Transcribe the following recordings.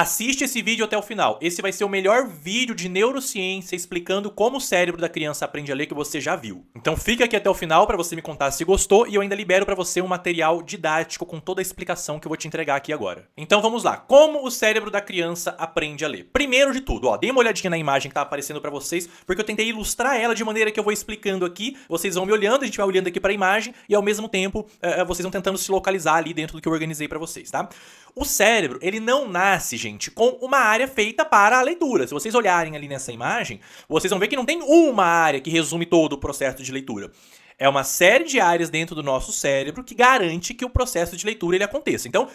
Assiste esse vídeo até o final. Esse vai ser o melhor vídeo de neurociência explicando como o cérebro da criança aprende a ler que você já viu. Então fica aqui até o final para você me contar se gostou e eu ainda libero para você um material didático com toda a explicação que eu vou te entregar aqui agora. Então vamos lá. Como o cérebro da criança aprende a ler? Primeiro de tudo, ó, dê uma olhadinha na imagem que tá aparecendo para vocês, porque eu tentei ilustrar ela de maneira que eu vou explicando aqui, vocês vão me olhando, a gente vai olhando aqui para a imagem e ao mesmo tempo vocês vão tentando se localizar ali dentro do que eu organizei para vocês, tá? O cérebro, ele não nasce, gente, com uma área feita para a leitura. Se vocês olharem ali nessa imagem, vocês vão ver que não tem uma área que resume todo o processo de leitura. É uma série de áreas dentro do nosso cérebro que garante que o processo de leitura ele aconteça. Então,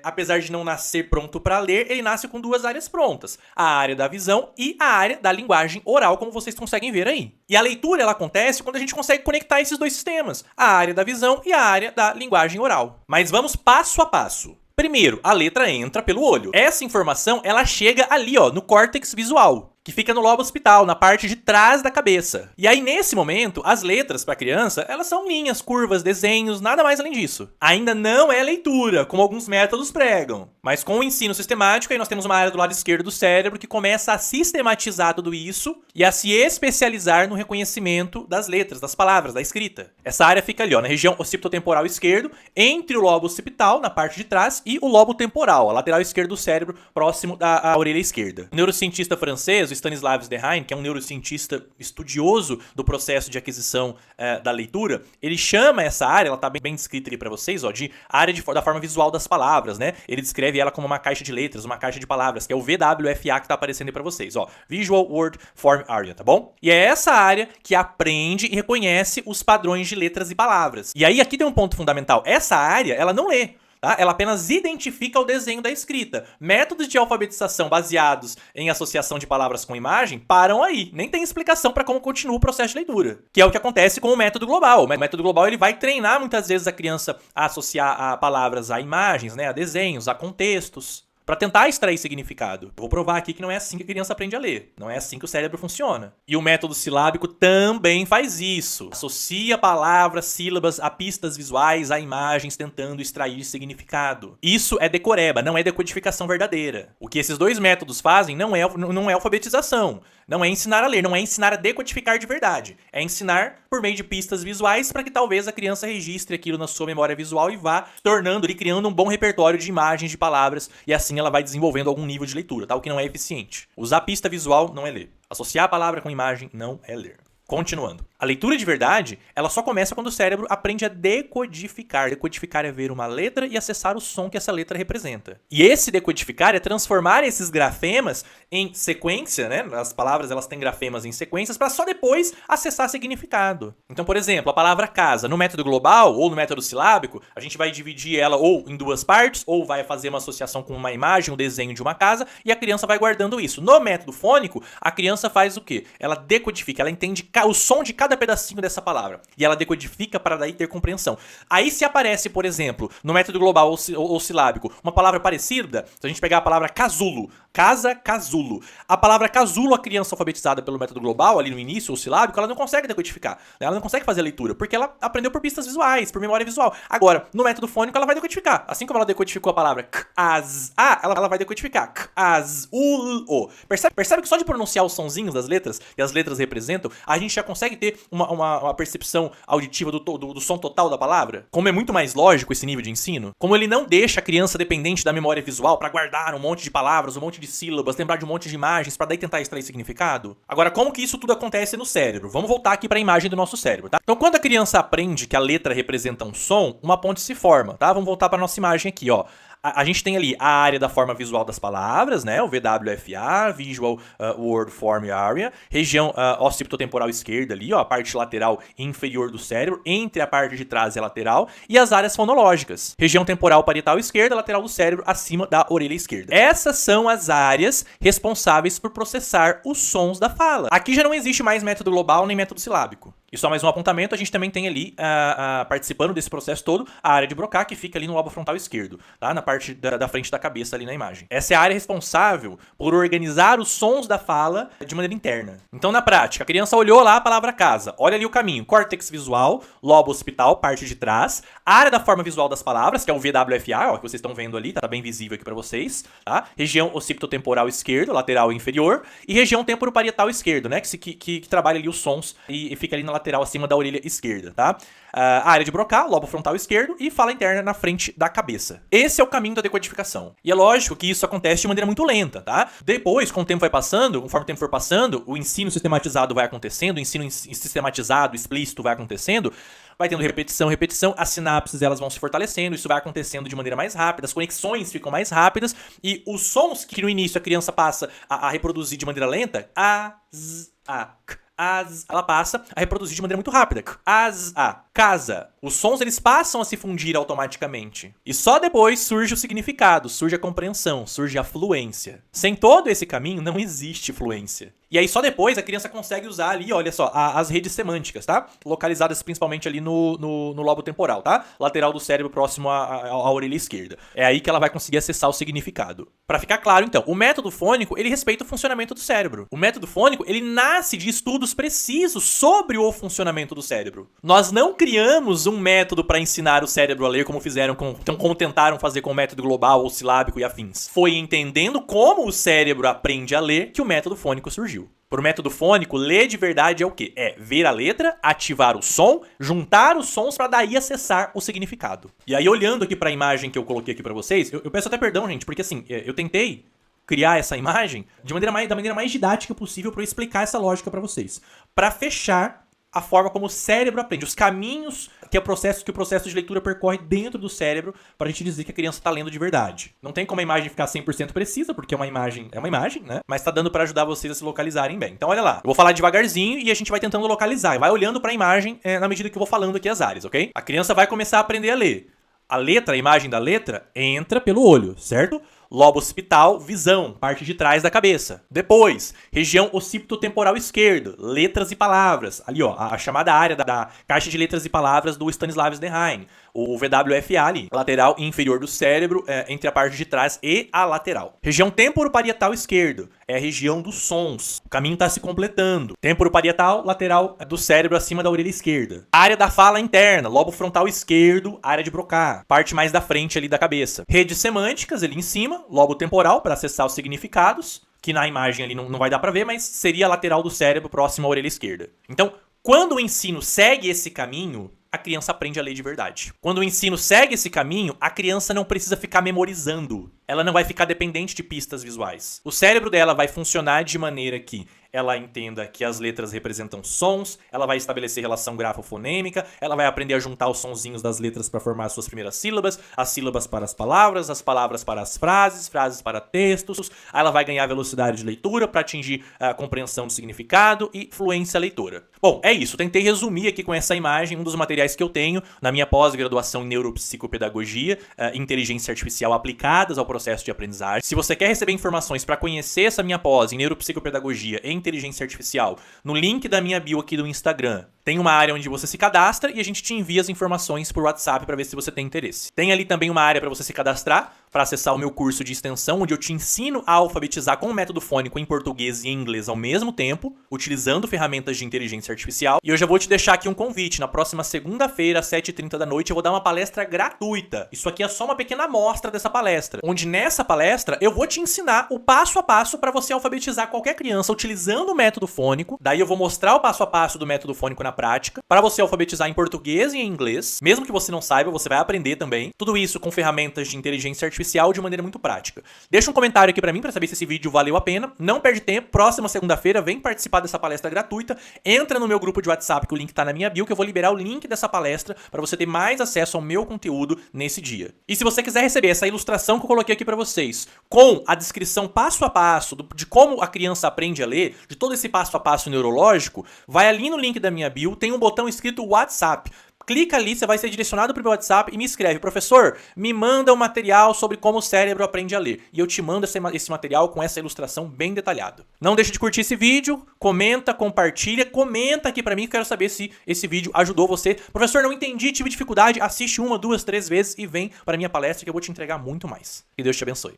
apesar de não nascer pronto para ler, ele nasce com duas áreas prontas. A área da visão e a área da linguagem oral, como vocês conseguem ver aí. E a leitura ela acontece quando a gente consegue conectar esses dois sistemas. A área da visão e a área da linguagem oral. Mas vamos passo a passo. Primeiro, a letra entra pelo olho. Essa informação, ela chega ali, ó, no córtex visual, que fica no lobo occipital, na parte de trás da cabeça. E aí, nesse momento, as letras para a criança, elas são linhas, curvas, desenhos, nada mais além disso. Ainda não é leitura, como alguns métodos pregam. Mas com o ensino sistemático, aí nós temos uma área do lado esquerdo do cérebro que começa a sistematizar tudo isso e a se especializar no reconhecimento das letras, das palavras, da escrita. Essa área fica ali, ó, na região occipitotemporal esquerdo, entre o lobo occipital, na parte de trás, e o lobo temporal, a lateral esquerda do cérebro, próximo da orelha esquerda. O neurocientista francês, Stanislavski Dehaene, que é um neurocientista estudioso do processo de aquisição da leitura, ele chama essa área, ela está bem descrita ali para vocês, ó, de área da forma visual das palavras, né? Ele descreve ela como uma caixa de letras, uma caixa de palavras, que é o VWFA que está aparecendo aí para vocês, ó, Visual Word Form Area, tá bom? E é essa área que aprende e reconhece os padrões de letras e palavras. E aí aqui tem um ponto fundamental, essa área, ela não lê. Ela apenas identifica o desenho da escrita. Métodos de alfabetização baseados em associação de palavras com imagem param aí. Nem tem explicação para como continua o processo de leitura. Que é o que acontece com o método global. O método global ele vai treinar muitas vezes a criança a associar a palavras a imagens, né, a desenhos, a contextos, para tentar extrair significado. Vou provar aqui que não é assim que a criança aprende a ler. Não é assim que o cérebro funciona. E o método silábico também faz isso. Associa palavras, sílabas a pistas visuais, a imagens, tentando extrair significado. Isso é decoreba, não é decodificação verdadeira. O que esses dois métodos fazem não é alfabetização. Não é ensinar a ler, não é ensinar a decodificar de verdade. É ensinar por meio de pistas visuais para que talvez a criança registre aquilo na sua memória visual e vá tornando e criando um bom repertório de imagens, de palavras, e assim ela vai desenvolvendo algum nível de leitura, tá? O que não é eficiente. Usar pista visual não é ler. Associar a palavra com imagem não é ler. Continuando. A leitura de verdade, ela só começa quando o cérebro aprende a decodificar. Decodificar é ver uma letra e acessar o som que essa letra representa. E esse decodificar é transformar esses grafemas em sequência, né? As palavras, elas têm grafemas em sequências para só depois acessar significado. Então, por exemplo, a palavra casa, no método global ou no método silábico, a gente vai dividir ela ou em duas partes, ou vai fazer uma associação com uma imagem, um desenho de uma casa, e a criança vai guardando isso. No método fônico, a criança faz o quê? Ela decodifica, ela entende o som de cada pedacinho dessa palavra. E ela decodifica para daí ter compreensão. Aí se aparece, por exemplo, no método global ou silábico, uma palavra parecida, se a gente pegar a palavra casulo, casa, casulo. A palavra casulo, a criança alfabetizada pelo método global, ali no início, ou silábico, ela não consegue decodificar. Ela não consegue fazer a leitura, porque ela aprendeu por pistas visuais, por memória visual. Agora, no método fônico, ela vai decodificar. Assim como ela decodificou a palavra k, as, a, ela vai decodificar k, as, o. Percebe que só de pronunciar os sonzinhos das letras, que as letras representam, a gente já consegue ter uma percepção auditiva do som total da palavra? Como é muito mais lógico esse nível de ensino? Como ele não deixa a criança dependente da memória visual para guardar um monte de palavras, um monte de sílabas, lembrar de um monte de imagens para daí tentar extrair significado? Agora, como que isso tudo acontece no cérebro? Vamos voltar aqui para a imagem do nosso cérebro, tá? Então, quando a criança aprende que a letra representa um som, uma ponte se forma, tá? Vamos voltar para nossa imagem aqui, ó. A gente tem ali a área da forma visual das palavras, né? O VWFA, Visual Word Form Area, região occipitotemporal esquerda ali, ó, a parte lateral inferior do cérebro, entre a parte de trás e a lateral, e as áreas fonológicas, região temporal parietal esquerda, lateral do cérebro, acima da orelha esquerda. Essas são as áreas responsáveis por processar os sons da fala. Aqui já não existe mais método global nem método silábico. E só mais um apontamento, a gente também tem ali, participando desse processo todo, a área de Broca, que fica ali no lobo frontal esquerdo, tá? Na parte da frente da cabeça ali na imagem. Essa é a área responsável por organizar os sons da fala de maneira interna. Então, na prática, a criança olhou lá a palavra casa, olha ali o caminho, córtex visual, lobo occipital, parte de trás, área da forma visual das palavras, que é o VWFA, ó, que vocês estão vendo ali, tá bem visível aqui pra vocês, tá? Região occipitotemporal esquerdo, lateral e inferior, e região temporoparietal esquerdo, né? Que trabalha ali os sons e fica ali na lateral acima da orelha esquerda, tá? A área de Broca, lobo frontal esquerdo e fala interna na frente da cabeça. Esse é o caminho da decodificação. E é lógico que isso acontece de maneira muito lenta, tá? Depois, com o tempo vai passando, conforme o tempo for passando, o ensino sistematizado vai acontecendo, o ensino sistematizado, explícito vai acontecendo, vai tendo repetição, as sinapses elas vão se fortalecendo, isso vai acontecendo de maneira mais rápida, as conexões ficam mais rápidas e os sons que no início a criança passa a reproduzir de maneira lenta, ela passa a reproduzir de maneira muito rápida. Casa. Os sons eles passam a se fundir automaticamente. E só depois surge o significado, surge a compreensão, surge a fluência. Sem todo esse caminho não existe fluência. E aí só depois a criança consegue usar ali, olha só, as redes semânticas, tá? Localizadas principalmente ali no lobo temporal, tá? Lateral do cérebro próximo à orelha esquerda. É aí que ela vai conseguir acessar o significado. Pra ficar claro, então, o método fônico, ele respeita o funcionamento do cérebro. O método fônico, ele nasce de estudos precisos sobre o funcionamento do cérebro. Nós não criamos um método para ensinar o cérebro a ler como tentaram fazer com o método global ou silábico e afins. Foi entendendo como o cérebro aprende a ler que o método fônico surgiu. Por método fônico, ler de verdade é o quê? É ver a letra, ativar o som, juntar os sons para daí acessar o significado. E aí, olhando aqui para a imagem que eu coloquei aqui para vocês, eu peço até perdão, gente, porque assim, eu tentei criar essa imagem da maneira mais didática possível para eu explicar essa lógica para vocês. Para fechar a forma como o cérebro aprende, os caminhos que o processo de leitura percorre dentro do cérebro para a gente dizer que a criança está lendo de verdade. Não tem como a imagem ficar 100% precisa, porque é uma imagem, né? Mas tá dando para ajudar vocês a se localizarem bem. Então olha lá, eu vou falar devagarzinho e a gente vai tentando localizar, vai olhando para a imagem na medida que eu vou falando aqui as áreas, ok? A criança vai começar a aprender a ler. A imagem da letra entra pelo olho, certo? Lobo occipital, visão, parte de trás da cabeça. Depois, região occipitotemporal esquerdo, letras e palavras. Ali, ó, a chamada área da caixa de letras e palavras do Stanislavski Dehaene. O VWFA ali, lateral e inferior do cérebro, entre a parte de trás e a lateral. Região temporoparietal esquerdo, é a região dos sons. O caminho está se completando. Temporoparietal, lateral do cérebro acima da orelha esquerda. Área da fala interna, lobo frontal esquerdo, área de Broca, parte mais da frente ali da cabeça. Redes semânticas ali em cima, lobo temporal para acessar os significados, que na imagem ali não vai dar para ver, mas seria a lateral do cérebro próximo à orelha esquerda. Então, quando o ensino segue esse caminho, a criança aprende a ler de verdade. Quando o ensino segue esse caminho, a criança não precisa ficar memorizando. Ela não vai ficar dependente de pistas visuais. O cérebro dela vai funcionar de maneira que ela entenda que as letras representam sons, ela vai estabelecer relação grafofonêmica, ela vai aprender a juntar os sonzinhos das letras para formar as suas primeiras sílabas, as sílabas para as palavras para as frases, frases para textos, aí ela vai ganhar velocidade de leitura para atingir a compreensão do significado e fluência leitora. Bom, é isso. Tentei resumir aqui com essa imagem um dos materiais que eu tenho na minha pós-graduação em neuropsicopedagogia, inteligência artificial aplicadas ao processo de aprendizagem. Se você quer receber informações para conhecer essa minha pós em neuropsicopedagogia e inteligência artificial, no link da minha bio aqui do Instagram, tem uma área onde você se cadastra e a gente te envia as informações por WhatsApp para ver se você tem interesse. Tem ali também uma área para você se cadastrar, para acessar o meu curso de extensão, onde eu te ensino a alfabetizar com o método fônico em português e em inglês ao mesmo tempo, utilizando ferramentas de inteligência artificial. E eu já vou te deixar aqui um convite. Na próxima segunda-feira, às 7h30 da noite, eu vou dar uma palestra gratuita. Isso aqui é só uma pequena amostra dessa palestra, onde nessa palestra eu vou te ensinar o passo a passo para você alfabetizar qualquer criança utilizando o método fônico. Daí eu vou mostrar o passo a passo do método fônico na prática, para você alfabetizar em português e em inglês. Mesmo que você não saiba, você vai aprender também. Tudo isso com ferramentas de inteligência artificial de maneira muito prática. Deixa um comentário aqui pra mim pra saber se esse vídeo valeu a pena. Não perde tempo, próxima segunda-feira vem participar dessa palestra gratuita. Entra no meu grupo de WhatsApp, que o link tá na minha bio, que eu vou liberar o link dessa palestra pra você ter mais acesso ao meu conteúdo nesse dia. E se você quiser receber essa ilustração que eu coloquei aqui pra vocês, com a descrição passo a passo de como a criança aprende a ler, de todo esse passo a passo neurológico, vai ali no link da minha bio, tem um botão escrito WhatsApp. clica ali, você vai ser direcionado pro meu WhatsApp e me escreve: professor, me manda um material sobre como o cérebro aprende a ler. E eu te mando esse material com essa ilustração bem detalhada. Não deixe de curtir esse vídeo, comenta, compartilha, comenta aqui pra mim que eu quero saber se esse vídeo ajudou você. Professor, não entendi, tive dificuldade, assiste 1, 2, 3 vezes e vem para minha palestra que eu vou te entregar muito mais. Que Deus te abençoe.